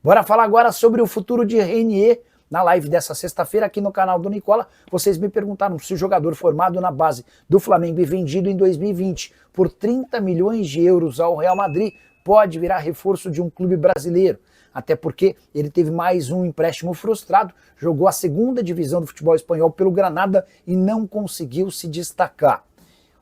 Bora falar agora sobre o futuro de Renier. Na live dessa sexta-feira aqui no canal do Nicola, vocês me perguntaram se o jogador formado na base do Flamengo e vendido em 2020 por 30 milhões de euros ao Real Madrid pode virar reforço de um clube brasileiro. Até porque ele teve mais um empréstimo frustrado, jogou a segunda divisão do futebol espanhol pelo Granada e não conseguiu se destacar.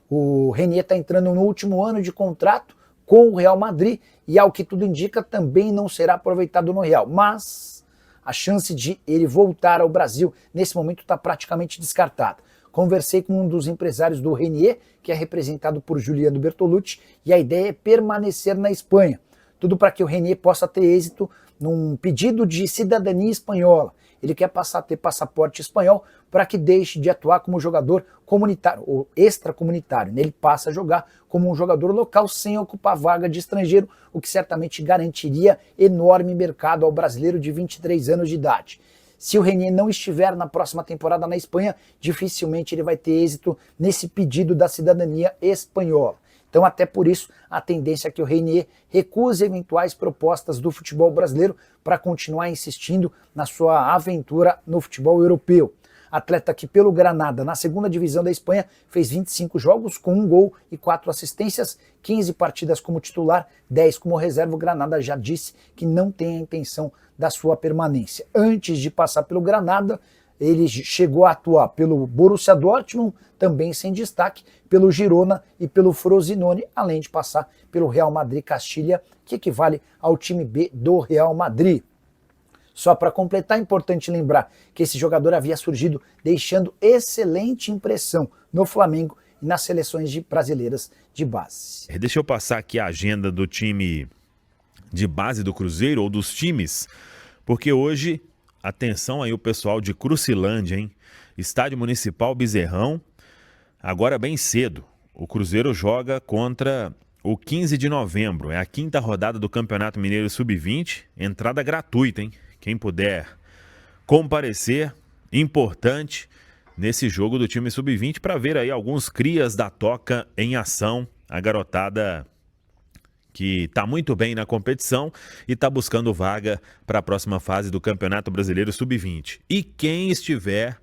O Renier está entrando no último ano de contrato com o Real Madrid e, ao que tudo indica, também não será aproveitado no Real. Mas a chance de ele voltar ao Brasil nesse momento está praticamente descartada. Conversei com um dos empresários do Renier, que é representado por Juliano Bertolucci, e a ideia é permanecer na Espanha. Tudo para que o Renier possa ter êxito num pedido de cidadania espanhola. Ele quer passar a ter passaporte espanhol para que deixe de atuar como jogador comunitário ou extracomunitário. Ele passa a jogar como um jogador local sem ocupar vaga de estrangeiro, o que certamente garantiria enorme mercado ao brasileiro de 23 anos de idade. Se o Renier não estiver na próxima temporada na Espanha, dificilmente ele vai ter êxito nesse pedido da cidadania espanhola. Então, até por isso, a tendência é que o Renier recuse eventuais propostas do futebol brasileiro para continuar insistindo na sua aventura no futebol europeu. Atleta que pelo Granada, na segunda divisão da Espanha, fez 25 jogos com 1 gol e 4 assistências, 15 partidas como titular, 10 como reserva. O Granada já disse que não tem a intenção da sua permanência. Antes de passar pelo Granada, ele chegou a atuar pelo Borussia Dortmund, também sem destaque, pelo Girona e pelo Frosinone, além de passar pelo Real Madrid Castilha, que equivale ao time B do Real Madrid. Só para completar, é importante lembrar que esse jogador havia surgido deixando excelente impressão no Flamengo e nas seleções brasileiras de base. Deixa eu passar aqui a agenda do time de base do Cruzeiro, ou dos times, porque hoje, atenção aí o pessoal de Crucilândia, hein? Estádio Municipal Bezerrão, agora bem cedo, o Cruzeiro joga contra o 15 de novembro, é a 5ª rodada do Campeonato Mineiro Sub-20, entrada gratuita, hein? Quem puder comparecer, importante, nesse jogo do time Sub-20 para ver aí alguns crias da Toca em ação, a garotada que está muito bem na competição e está buscando vaga para a próxima fase do Campeonato Brasileiro Sub-20. E quem estiver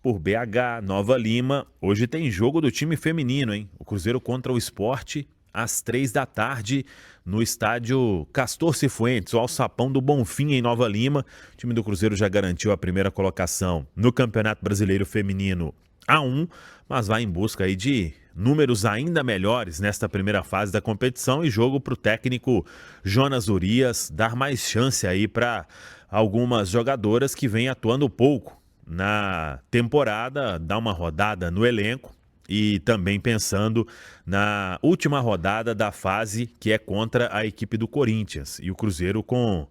por BH, Nova Lima, hoje tem jogo do time feminino, hein? O Cruzeiro contra o Sport às 3 da tarde no estádio Castor Cifuentes, o Alçapão do Bonfim em Nova Lima. O time do Cruzeiro já garantiu a primeira colocação no Campeonato Brasileiro Feminino A1, mas vai em busca aí de números ainda melhores nesta primeira fase da competição e jogo para o técnico Jonas Urias dar mais chance aí para algumas jogadoras que vêm atuando pouco na temporada, dar uma rodada no elenco e também pensando na última rodada da fase que é contra a equipe do Corinthians e o Cruzeiro com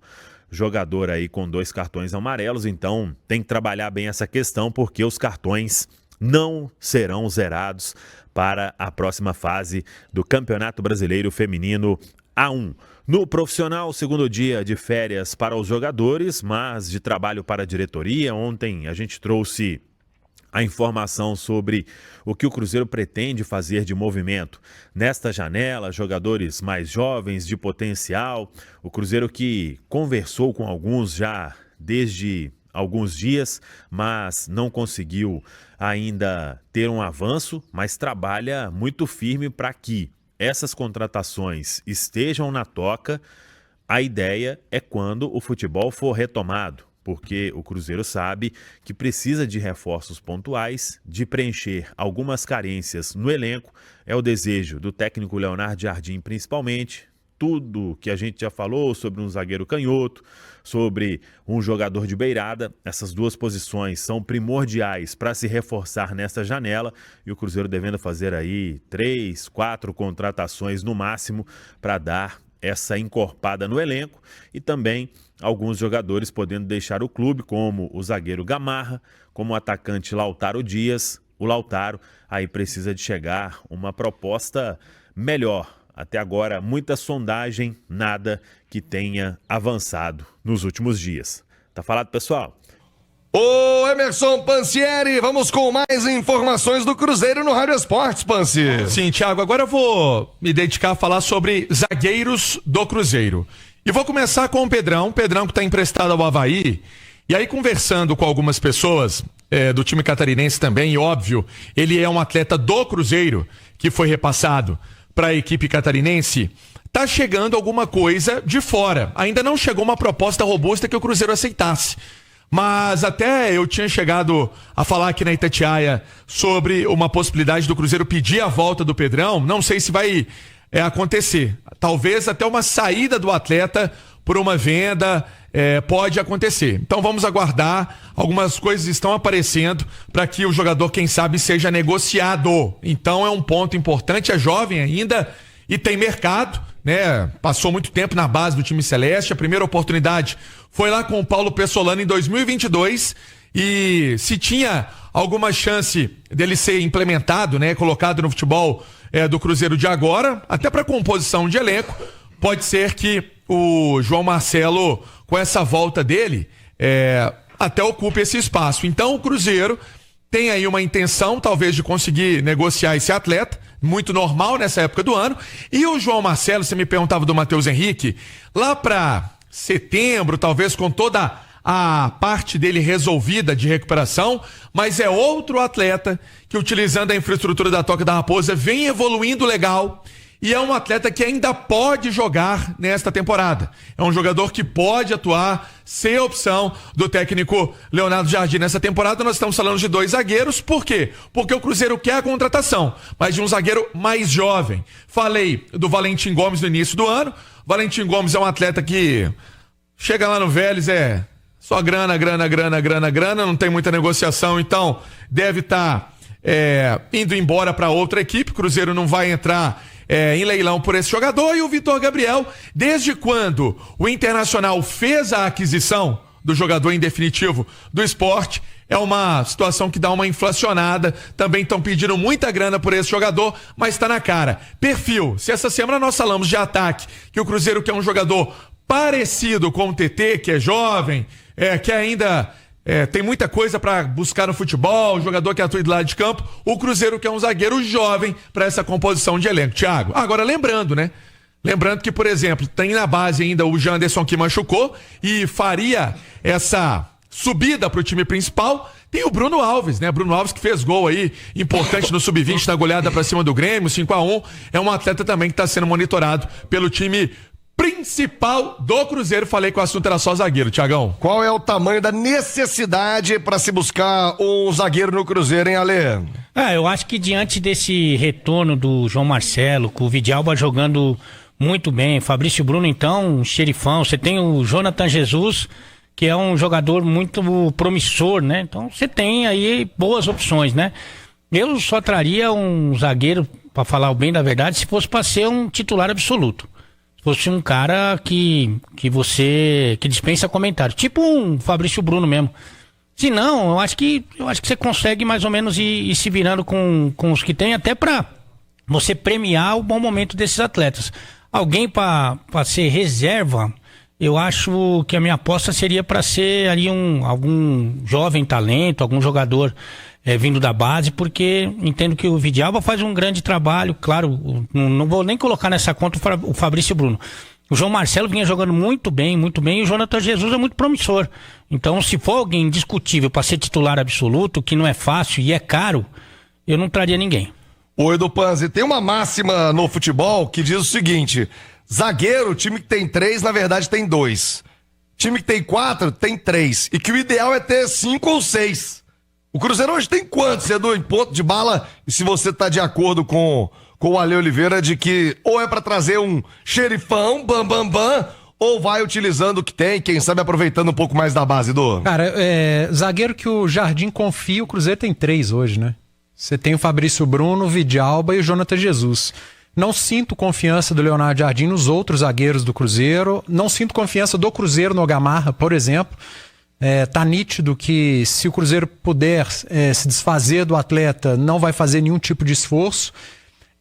jogador aí com 2 cartões amarelos, então tem que trabalhar bem essa questão porque os cartões não serão zerados para a próxima fase do Campeonato Brasileiro Feminino A1. No profissional, segundo dia de férias para os jogadores, mas de trabalho para a diretoria. Ontem a gente trouxe a informação sobre o que o Cruzeiro pretende fazer de movimento nesta janela, jogadores mais jovens, de potencial. O Cruzeiro que conversou com alguns já desde alguns dias, mas não conseguiu ainda ter um avanço, mas trabalha muito firme para que essas contratações estejam na toca. A ideia é quando o futebol for retomado, porque o Cruzeiro sabe que precisa de reforços pontuais, de preencher algumas carências no elenco. É o desejo do técnico Leonardo Jardim principalmente. Tudo que a gente já falou sobre um zagueiro canhoto, sobre um jogador de beirada, essas 2 posições são primordiais para se reforçar nessa janela e o Cruzeiro devendo fazer aí 3, 4 contratações no máximo para dar essa encorpada no elenco e também alguns jogadores podendo deixar o clube, como o zagueiro Gamarra, como o atacante Lautaro Dias. O Lautaro aí precisa de chegar uma proposta melhor. Até agora, muita sondagem, nada que tenha avançado nos últimos dias. Tá falado, pessoal? Ô Emerson Pansieri, vamos com mais informações do Cruzeiro no Rádio Esportes, Pansi. Sim, Thiago, agora eu vou me dedicar a falar sobre zagueiros do Cruzeiro. E vou começar com o Pedrão que está emprestado ao Avaí. E aí, conversando com algumas pessoas do time catarinense também, e óbvio, ele é um atleta do Cruzeiro que foi repassado para a equipe catarinense. Tá chegando alguma coisa de fora. Ainda não chegou uma proposta robusta que o Cruzeiro aceitasse. Mas até eu tinha chegado a falar aqui na Itatiaia sobre uma possibilidade do Cruzeiro pedir a volta do Pedrão. Não sei se vai acontecer. Talvez até uma saída do atleta por uma venda pode acontecer. Então vamos aguardar. Algumas coisas estão aparecendo para que o jogador, quem sabe, seja negociado. Então é um ponto importante. É jovem ainda e tem mercado, né? Passou muito tempo na base do time celeste. A primeira oportunidade foi lá com o Paulo Pessolano em 2022 e se tinha alguma chance dele ser implementado, né? Colocado no futebol do Cruzeiro de agora, até para composição de elenco, pode ser que o João Marcelo, com essa volta dele, até ocupe esse espaço. Então o Cruzeiro tem aí uma intenção, talvez, de conseguir negociar esse atleta, muito normal nessa época do ano. E o João Marcelo, você me perguntava do Matheus Henrique, lá para setembro, talvez com toda a parte dele resolvida de recuperação, mas é outro atleta que, utilizando a infraestrutura da Toca da Raposa, vem evoluindo legal. E é um atleta que ainda pode jogar nesta temporada. É um jogador que pode atuar, ser opção do técnico Leonardo Jardim. Nessa temporada nós estamos falando de 2 zagueiros. Por quê? Porque o Cruzeiro quer a contratação, mas de um zagueiro mais jovem. Falei do Valentim Gomes no início do ano. Valentim Gomes é um atleta que chega lá no Vélez, só grana, não tem muita negociação, então deve estar indo embora para outra equipe. O Cruzeiro não vai entrar em leilão por esse jogador. E o Vitor Gabriel, desde quando o Internacional fez a aquisição do jogador em definitivo do Sport, é uma situação que dá uma inflacionada. Também estão pedindo muita grana por esse jogador, mas está na cara. Perfil, se essa semana nós falamos de ataque, que o Cruzeiro quer um jogador parecido com o TT, que é jovem, que ainda tem muita coisa para buscar no futebol, jogador que atua do lado de campo, o Cruzeiro quer um zagueiro jovem para essa composição de elenco. Thiago, agora lembrando, né? Lembrando que, por exemplo, tem na base ainda o Janderson que machucou e faria essa subida para o time principal. Tem o Bruno Alves, né? Bruno Alves que fez gol aí importante no Sub-20 na goleada para cima do Grêmio, 5-1. É um atleta também que está sendo monitorado pelo time principal do Cruzeiro. Falei que o assunto era só zagueiro, Thiagão. Qual é o tamanho da necessidade para se buscar um zagueiro no Cruzeiro, hein, Ale? Eu acho que diante desse retorno do João Marcelo, com o Vidalba jogando muito bem, Fabrício Bruno, então, um xerifão, você tem o Jonathan Jesus, que é um jogador muito promissor, né? Então você tem aí boas opções, né? Eu só traria um zagueiro, para falar o bem da verdade, se fosse para ser um titular absoluto. Se fosse um cara que dispensa comentário, tipo um Fabrício Bruno mesmo. Se não, eu acho que você consegue mais ou menos ir se virando com os que tem, até para você premiar o bom momento desses atletas. Alguém para ser reserva, eu acho que a minha aposta seria para ser ali algum jovem talento, algum jogador vindo da base, porque entendo que o Vidalba faz um grande trabalho. Claro, não vou nem colocar nessa conta o Fabrício Bruno. O João Marcelo vinha jogando muito bem, e o Jonathan Jesus é muito promissor. Então, se for alguém indiscutível para ser titular absoluto, que não é fácil e é caro, eu não traria ninguém. Oi, Edu Panzi, tem uma máxima no futebol que diz o seguinte: zagueiro, time que tem 3, na verdade tem 2. Time que tem 4, tem 3. E que o ideal é ter 5 ou 6. O Cruzeiro hoje tem quantos, Edu, em ponto de bala? E se você tá de acordo com o Ale Oliveira de que ou é pra trazer um xerifão, bam, ou vai utilizando o que tem, quem sabe aproveitando um pouco mais da base do... Cara, zagueiro que o Jardim confia, o Cruzeiro tem 3 hoje, né? Você tem o Fabrício Bruno, o Vidalba e o Jonathan Jesus. Não sinto confiança do Leonardo Jardim nos outros zagueiros do Cruzeiro. Não sinto confiança do Cruzeiro no Gamarra, por exemplo. Tá nítido que se o Cruzeiro puder se desfazer do atleta, não vai fazer nenhum tipo de esforço.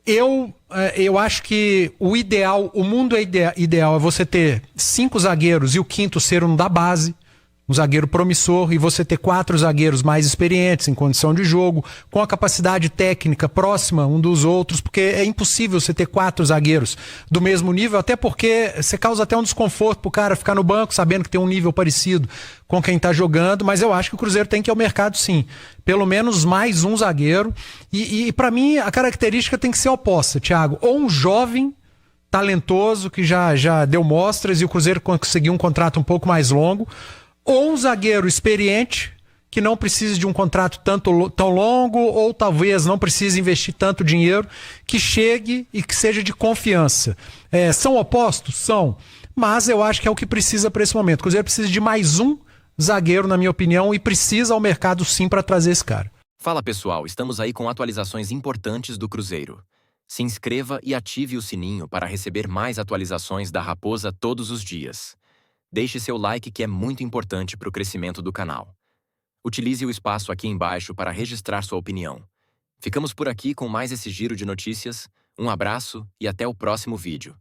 Eu acho que o mundo ideal é você ter 5 zagueiros e o quinto ser um da base. um zagueiro promissor, e você ter 4 zagueiros mais experientes em condição de jogo, com a capacidade técnica próxima um dos outros, porque é impossível você ter 4 zagueiros do mesmo nível, até porque você causa até um desconforto pro cara ficar no banco sabendo que tem um nível parecido com quem tá jogando, mas eu acho que o Cruzeiro tem que ir ao mercado sim, pelo menos mais um zagueiro, e para mim a característica tem que ser oposta, Thiago, ou um jovem talentoso que já deu mostras e o Cruzeiro conseguiu um contrato um pouco mais longo, ou um zagueiro experiente que não precise de um contrato tão longo, ou talvez não precise investir tanto dinheiro, que chegue e que seja de confiança. São opostos? São, mas eu acho que é o que precisa para esse momento. O Cruzeiro precisa de mais um zagueiro, na minha opinião, e precisa ao mercado sim para trazer esse cara. Fala pessoal, estamos aí com atualizações importantes do Cruzeiro. Se inscreva e ative o sininho para receber mais atualizações da Raposa todos os dias. Deixe seu like que é muito importante para o crescimento do canal. Utilize o espaço aqui embaixo para registrar sua opinião. Ficamos por aqui com mais esse giro de notícias. Um abraço e até o próximo vídeo.